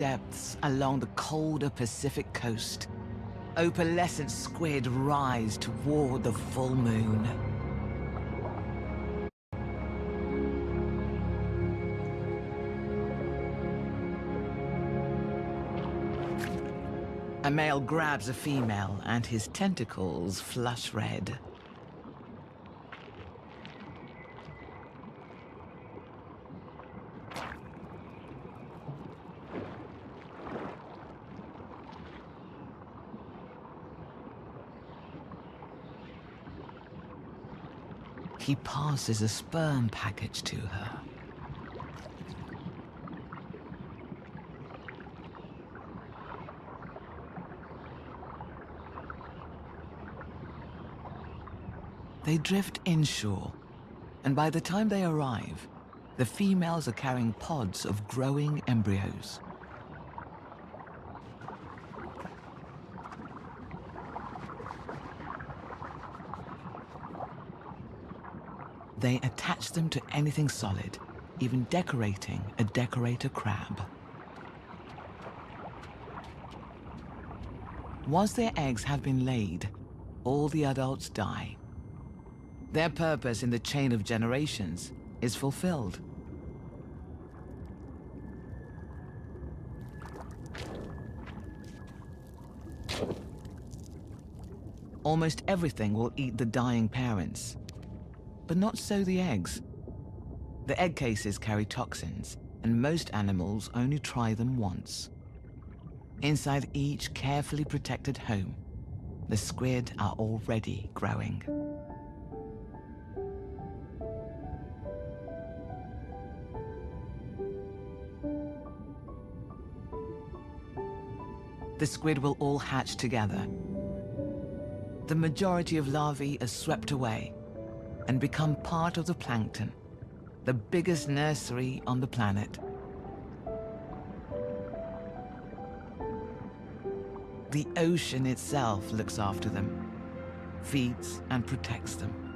depths along the colder Pacific coast, opalescent squid rise toward the full moon. A male grabs a female and his tentacles flush red. He passes a sperm package to her. They drift inshore, and by the time they arrive, the females are carrying pods of growing embryos. They attach them to anything solid, even decorating a decorator crab. Once their eggs have been laid, all the adults die. Their purpose in the chain of generations is fulfilled. Almost everything will eat the dying parents, but not so the eggs. The egg cases carry toxins, and most animals only try them once. Inside each carefully protected home, the squid are already growing. The squid will all hatch together. The majority of larvae are swept away and become part of the plankton, the biggest nursery on the planet. The ocean itself looks after them, feeds and protects them.